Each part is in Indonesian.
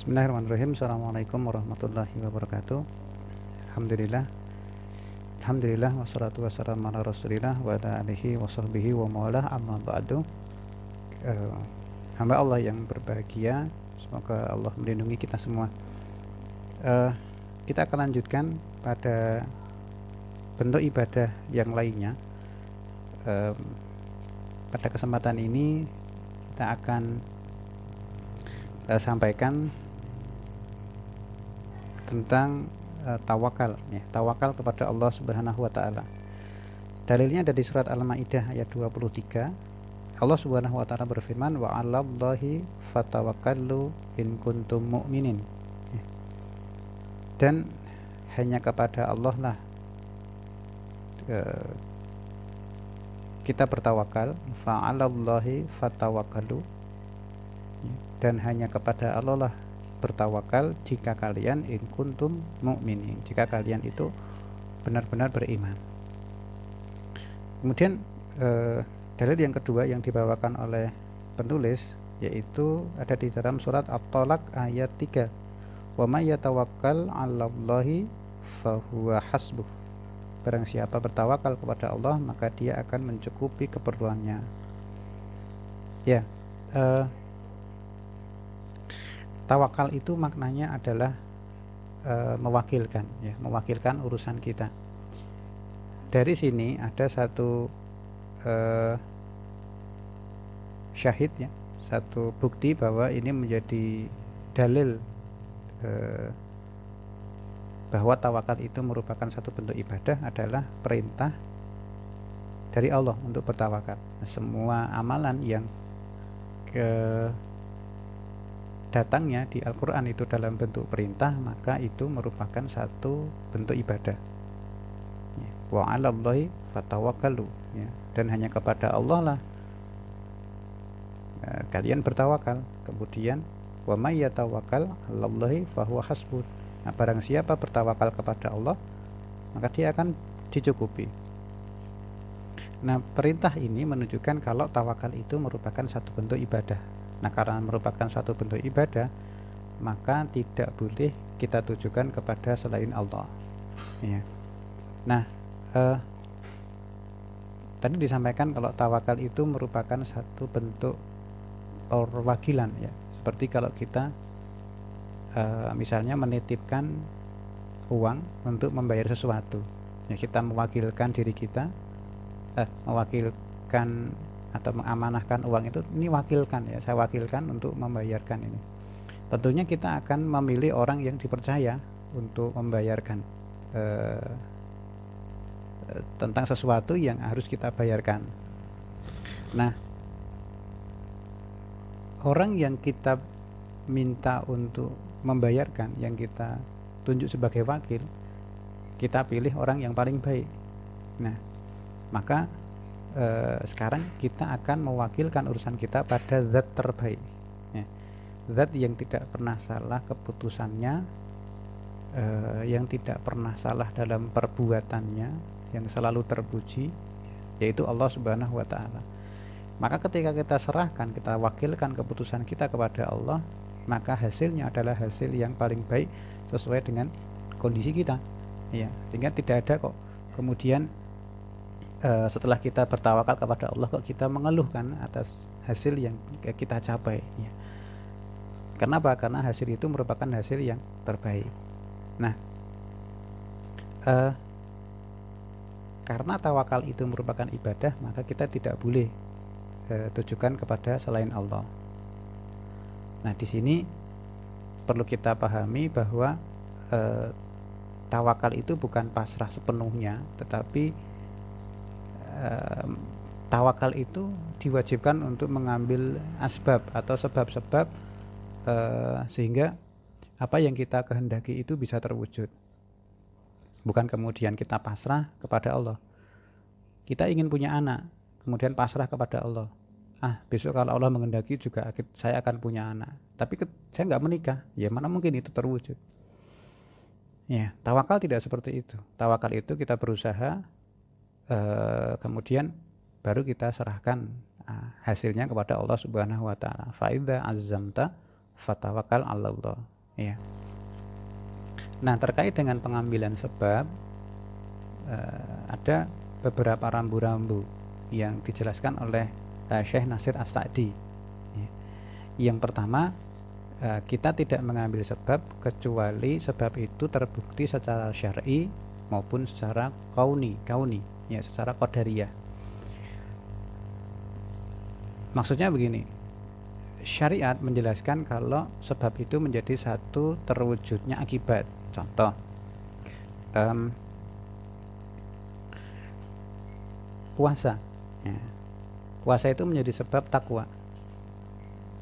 Bismillahirrahmanirrahim. Assalamualaikum warahmatullahi wabarakatuh. Alhamdulillah. Alhamdulillah wassalatu wassalamu ala Rasulillah wa ala alihi wa sahbihi wa mawalah, amma ba'du. Hamba Allah yang berbahagia, semoga Allah melindungi kita semua. Kita akan lanjutkan pada bentuk ibadah yang lainnya. Pada kesempatan ini kita akan sampaikan tentang tawakal, ya, tawakal kepada Allah Subhanahu wa taala. Dalilnya ada di surat Al-Maidah ayat 23. Allah Subhanahu wa taala berfirman, wa 'alallahi fatawakkalu in kuntum mu'minin. Ya. Dan hanya kepada Allah lah kita bertawakal, fa 'alallahi fatawakkalu. Ya. Dan hanya kepada Allah lah bertawakal jika kalian in kuntum mu'minin, jika kalian itu benar-benar beriman. Kemudian dalil yang kedua yang dibawakan oleh penulis yaitu ada di dalam surat At-Talaq ayat 3. Wa may yatawakkal 'alallahi fahuwa hasbuh. Barang siapa bertawakal kepada Allah, maka dia akan mencukupi keperluannya. Ya, tawakal itu maknanya adalah mewakilkan, ya, mewakilkan urusan kita. Dari sini ada satu syahid, ya, satu bukti bahwa ini menjadi dalil bahwa tawakal itu merupakan satu bentuk ibadah adalah perintah dari Allah untuk bertawakal. Semua amalan yang datangnya di Al-Quran itu dalam bentuk perintah, maka itu merupakan satu bentuk ibadah. Wa 'alallahi fatawakkalu, ya, dan hanya kepada Allah lah kalian bertawakal. Kemudian wa may yatawakkal 'alallahi fahuwa hasbuh. Nah, barang siapa bertawakal kepada Allah, maka dia akan dicukupi. Nah, perintah ini menunjukkan kalau tawakal itu merupakan satu bentuk ibadah. Nah, karena merupakan suatu bentuk ibadah, maka tidak boleh kita tujukan kepada selain Allah. Ya. Nah, tadi disampaikan kalau tawakal itu merupakan satu bentuk perwakilan, ya. Seperti kalau kita misalnya menitipkan uang untuk membayar sesuatu, ya, kita mewakilkan diri kita, mewakilkan atau mengamanahkan uang itu, ini wakilkan, ya, saya wakilkan untuk membayarkan ini. Tentunya kita akan memilih orang yang dipercaya untuk membayarkan tentang sesuatu yang harus kita bayarkan. Nah, orang yang kita minta untuk membayarkan, yang kita tunjuk sebagai wakil, kita pilih orang yang paling baik. Nah, maka sekarang kita akan mewakilkan urusan kita pada zat terbaik, ya. Zat yang tidak pernah salah keputusannya, yang tidak pernah salah dalam perbuatannya, yang selalu terpuji, yaitu Allah Subhanahu wa ta'ala. Maka ketika kita serahkan, kita wakilkan keputusan kita kepada Allah, maka hasilnya adalah hasil yang paling baik sesuai dengan kondisi kita, ya. Sehingga tidak ada kok kemudian setelah kita bertawakal kepada Allah kok kita mengeluhkan atas hasil yang kita capai, ya. Kenapa? Karena hasil itu merupakan hasil yang terbaik. Nah, karena tawakal itu merupakan ibadah, maka kita tidak boleh tujukan kepada selain Allah. Nah, di sini perlu kita pahami bahwa tawakal itu bukan pasrah sepenuhnya, tetapi tawakal itu diwajibkan untuk mengambil asbab atau sebab-sebab sehingga apa yang kita kehendaki itu bisa terwujud. Bukan kemudian kita pasrah kepada Allah. Kita ingin punya anak, kemudian pasrah kepada Allah. Besok kalau Allah menghendaki juga saya akan punya anak, tapi saya nggak menikah, ya mana mungkin itu terwujud. Ya, tawakal tidak seperti itu. Tawakal itu kita berusaha, kemudian baru kita serahkan hasilnya kepada Allah Subhanahu wa taala. Fa idza azzamta fatawakkal 'alallah, ya. Nah, terkait dengan pengambilan sebab, ada beberapa rambu-rambu yang dijelaskan oleh Syekh Nasir As-Sa'di, ya. Yang pertama, kita tidak mengambil sebab kecuali sebab itu terbukti secara syar'i maupun secara kauni, ya, secara qadariyah. Maksudnya begini, syariat menjelaskan kalau sebab itu menjadi satu terwujudnya akibat. Contoh, puasa, ya. Puasa itu menjadi sebab takwa.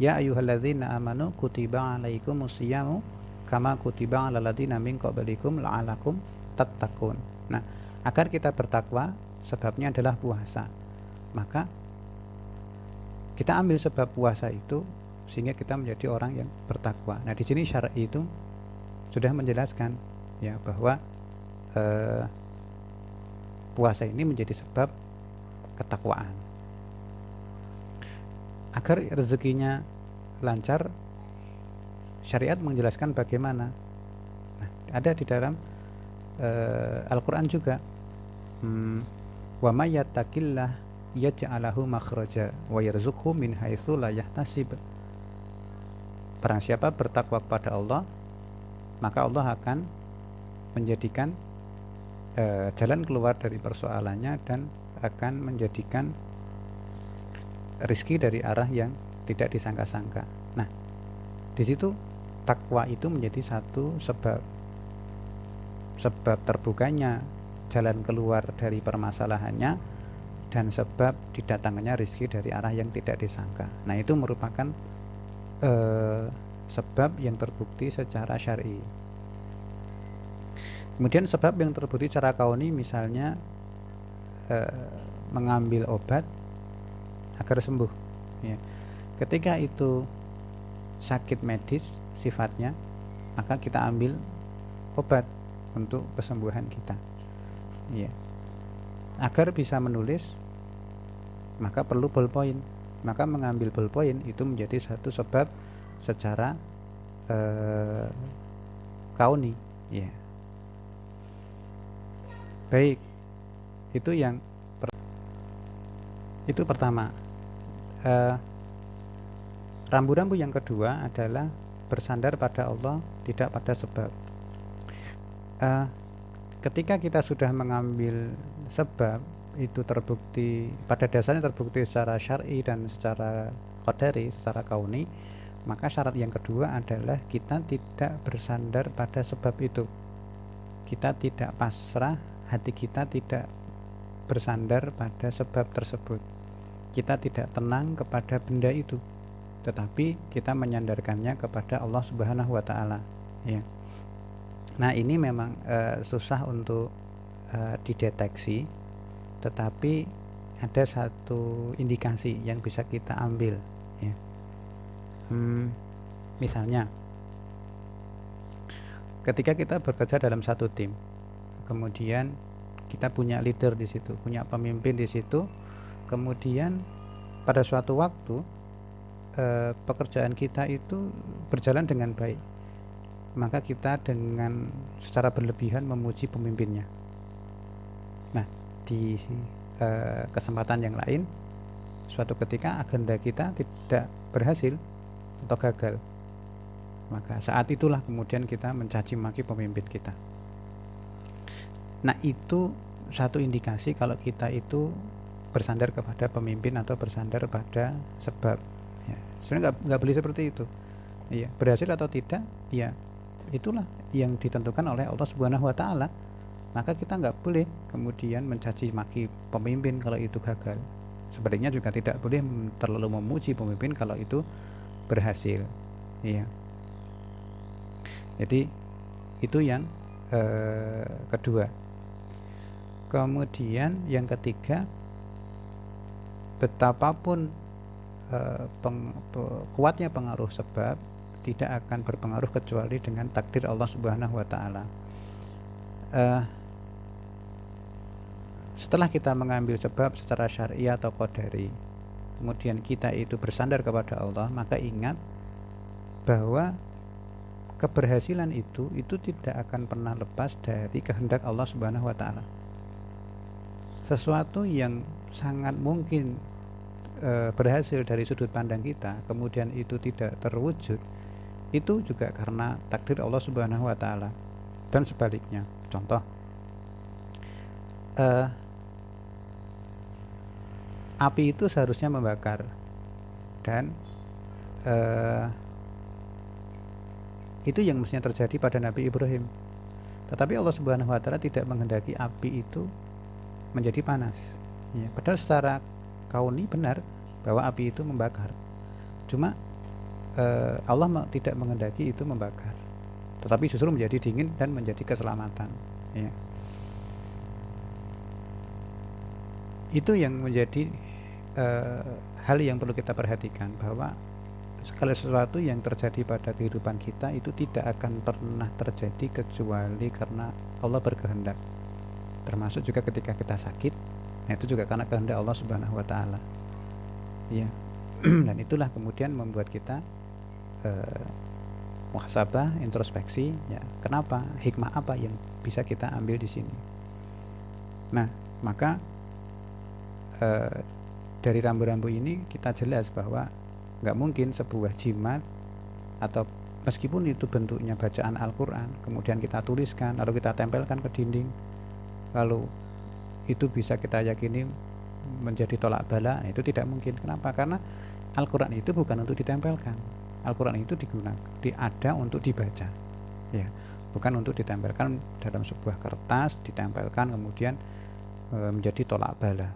Ya ayyuhalladzina amanu kutiba alaikumusyiyamu kama kutiba alal ladzina min qablikum la'alakum tattaqun. Nah, agar kita bertakwa sebabnya adalah puasa. Maka kita ambil sebab puasa itu sehingga kita menjadi orang yang bertakwa. Nah, di sini syar'i itu sudah menjelaskan, ya, bahwa puasa ini menjadi sebab ketakwaan. Agar rezekinya lancar, syariat menjelaskan bagaimana. Nah, ada di dalam Al-Quran juga, wa may yattaqillah yaj'alahu makhraja wa yarzuqhu min haitsu la yahtasib. Barang siapa bertakwa kepada Allah, maka Allah akan menjadikan jalan keluar dari persoalannya dan akan menjadikan rizki dari arah yang tidak disangka-sangka. Nah, di situ takwa itu menjadi satu sebab terbukanya jalan keluar dari permasalahannya dan sebab didatangkannya rizki dari arah yang tidak disangka. Nah, itu merupakan sebab yang terbukti secara syar'i. Kemudian sebab yang terbukti secara kauni, misalnya mengambil obat agar sembuh, ya. Ketika itu sakit medis sifatnya, maka kita ambil obat untuk kesembuhan kita, ya. Agar bisa menulis, maka perlu ballpoint. Maka mengambil ballpoint itu menjadi satu sebab secara kauni, ya. Baik, itu itu pertama. Rambu-rambu yang kedua adalah bersandar pada Allah, tidak pada sebab. Ketika kita sudah mengambil sebab, itu terbukti, pada dasarnya terbukti secara syar'i dan secara qadari, secara kauni, maka syarat yang kedua adalah kita tidak bersandar pada sebab itu. Kita tidak pasrah, hati kita tidak bersandar pada sebab tersebut. Kita tidak tenang kepada benda itu, tetapi kita menyandarkannya kepada Allah Subhanahu wa Ta'ala, ya. Nah, ini memang susah untuk dideteksi, tetapi ada satu indikasi yang bisa kita ambil, ya. Misalnya, ketika kita bekerja dalam satu tim, kemudian kita punya leader di situ, punya pemimpin di situ, kemudian pada suatu waktu pekerjaan kita itu berjalan dengan baik, maka kita dengan secara berlebihan memuji pemimpinnya. Nah, di kesempatan yang lain, suatu ketika agenda kita tidak berhasil atau gagal, maka saat itulah kemudian kita mencaci maki pemimpin kita. Nah, itu satu indikasi kalau kita itu bersandar kepada pemimpin atau bersandar pada sebab, ya. Sebenarnya nggak boleh seperti itu, ya. Berhasil atau tidak, ya itulah yang ditentukan oleh Allah Subhanahu wa Ta'ala. Maka kita nggak boleh kemudian mencaci maki pemimpin kalau itu gagal. Sebaliknya juga tidak boleh terlalu memuji pemimpin kalau itu berhasil, ya. Jadi itu yang kedua. Kemudian yang ketiga, betapapun kuatnya pengaruh sebab, tidak akan berpengaruh kecuali dengan takdir Allah Subhanahu wa Ta'ala. Setelah kita mengambil sebab secara syar'i atau qadari, kemudian kita itu bersandar kepada Allah, maka ingat bahwa keberhasilan itu tidak akan pernah lepas dari kehendak Allah Subhanahu wa taala. Sesuatu yang sangat mungkin berhasil dari sudut pandang kita, kemudian itu tidak terwujud, itu juga karena takdir Allah Subhanahu wa taala. Dan sebaliknya, contoh api itu seharusnya membakar, dan itu yang mestinya terjadi pada Nabi Ibrahim. Tetapi Allah Subhanahu wa taala tidak menghendaki api itu menjadi panas. Ya, padahal secara kauni benar bahwa api itu membakar. Cuma Allah tidak menghendaki itu membakar, tetapi justru menjadi dingin dan menjadi keselamatan. Ya. Itu yang menjadi hal yang perlu kita perhatikan, bahwa segala sesuatu yang terjadi pada kehidupan kita itu tidak akan pernah terjadi kecuali karena Allah berkehendak. Termasuk juga ketika kita sakit, nah itu juga karena kehendak Allah Subhanahu wa taala. Ya. Dan itulah kemudian membuat kita muhasabah, introspeksi, ya. Kenapa? Hikmah apa yang bisa kita ambil di sini? Nah, maka dari rambu-rambu ini kita jelas bahwa nggak mungkin sebuah jimat, atau meskipun itu bentuknya bacaan Al-Quran, kemudian kita tuliskan lalu kita tempelkan ke dinding, lalu itu bisa kita yakini menjadi tolak bala, itu tidak mungkin. Kenapa? Karena Al-Quran itu bukan untuk ditempelkan. Al-Quran itu ada untuk dibaca, ya, bukan untuk ditempelkan dalam sebuah kertas, ditempelkan kemudian menjadi tolak bala,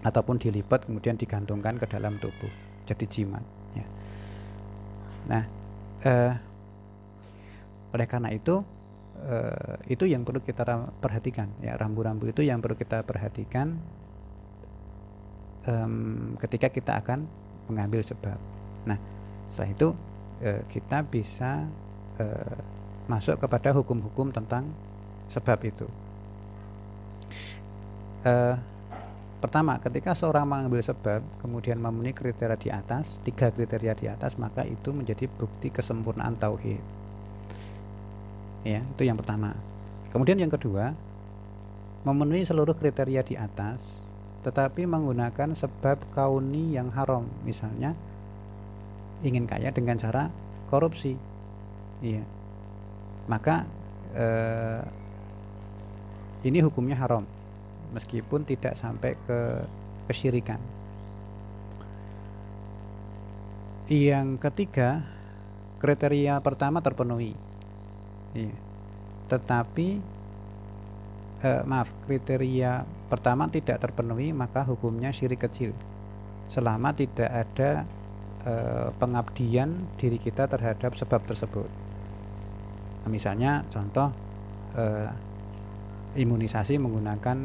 ataupun dilipat kemudian digantungkan ke dalam tubuh jadi jimat, ya. Nah, oleh karena itu yang perlu kita perhatikan, ya, rambu-rambu itu yang perlu kita perhatikan ketika kita akan mengambil sebab. Nah, setelah itu kita bisa masuk kepada hukum-hukum tentang sebab itu. Pertama, ketika seorang mengambil sebab kemudian memenuhi kriteria di atas, 3 kriteria di atas, maka itu menjadi bukti kesempurnaan tauhid. Ya, itu yang pertama. Kemudian yang kedua, memenuhi seluruh kriteria di atas tetapi menggunakan sebab kauni yang haram, misalnya ingin kaya dengan cara korupsi, iya, maka ini hukumnya haram meskipun tidak sampai ke kesyirikan. Yang ketiga, kriteria pertama terpenuhi, iya, tetapi kriteria pertama tidak terpenuhi, maka hukumnya syirik kecil selama tidak ada pengabdian diri kita terhadap sebab tersebut. Nah, misalnya contoh imunisasi menggunakan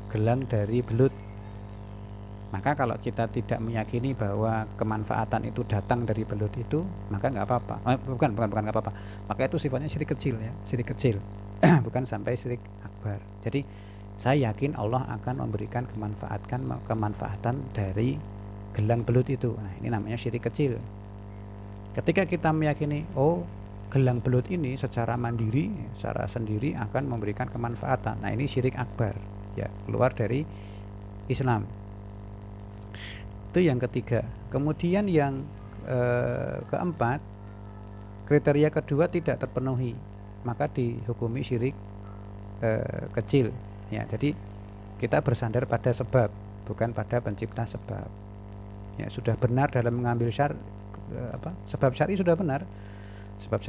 gelang dari belut, maka kalau kita tidak meyakini bahwa kemanfaatan itu datang dari belut itu, maka nggak apa-apa. Bukan nggak apa-apa, maka itu sifatnya syirik kecil, ya, syirik kecil. Bukan sampai syirik akbar. Jadi saya yakin Allah akan memberikan kemanfaatan dari gelang belut itu. Nah, ini namanya syirik kecil. Ketika kita meyakini, oh, gelang belut ini secara mandiri, secara sendiri akan memberikan kemanfaatan, nah ini syirik akbar, ya, keluar dari Islam. Itu yang ketiga. Kemudian yang keempat, kriteria kedua tidak terpenuhi, maka dihukumi syirik kecil, ya. Jadi kita bersandar pada sebab, bukan pada pencipta sebab, ya. Sudah benar dalam mengambil sebab syar'i sudah benar, sebab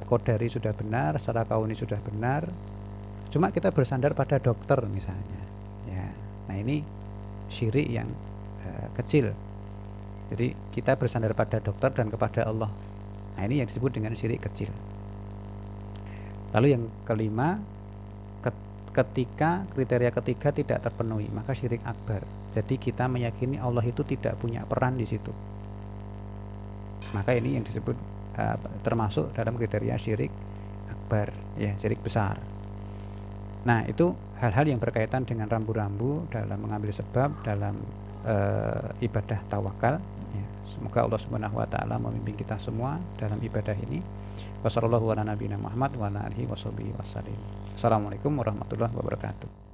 qadari sudah benar, secara kauni sudah benar, cuma kita bersandar pada dokter misalnya, ya. Nah, ini syirik yang kecil. Jadi kita bersandar pada dokter dan kepada Allah. Nah, ini yang disebut dengan syirik kecil. Lalu yang kelima, ketika kriteria ketiga tidak terpenuhi, maka syirik akbar. Jadi kita meyakini Allah itu tidak punya peran di situ. Maka ini yang disebut termasuk dalam kriteria syirik akbar, ya, syirik besar. Nah, itu hal-hal yang berkaitan dengan rambu-rambu dalam mengambil sebab dalam ibadah tawakal. Ya, semoga Allah Subhanahu wa taala memimpin kita semua dalam ibadah ini. Wassallallahu ala nabiyina Muhammad wa ala alihi wasallam. Assalamualaikum warahmatullahi wabarakatuh.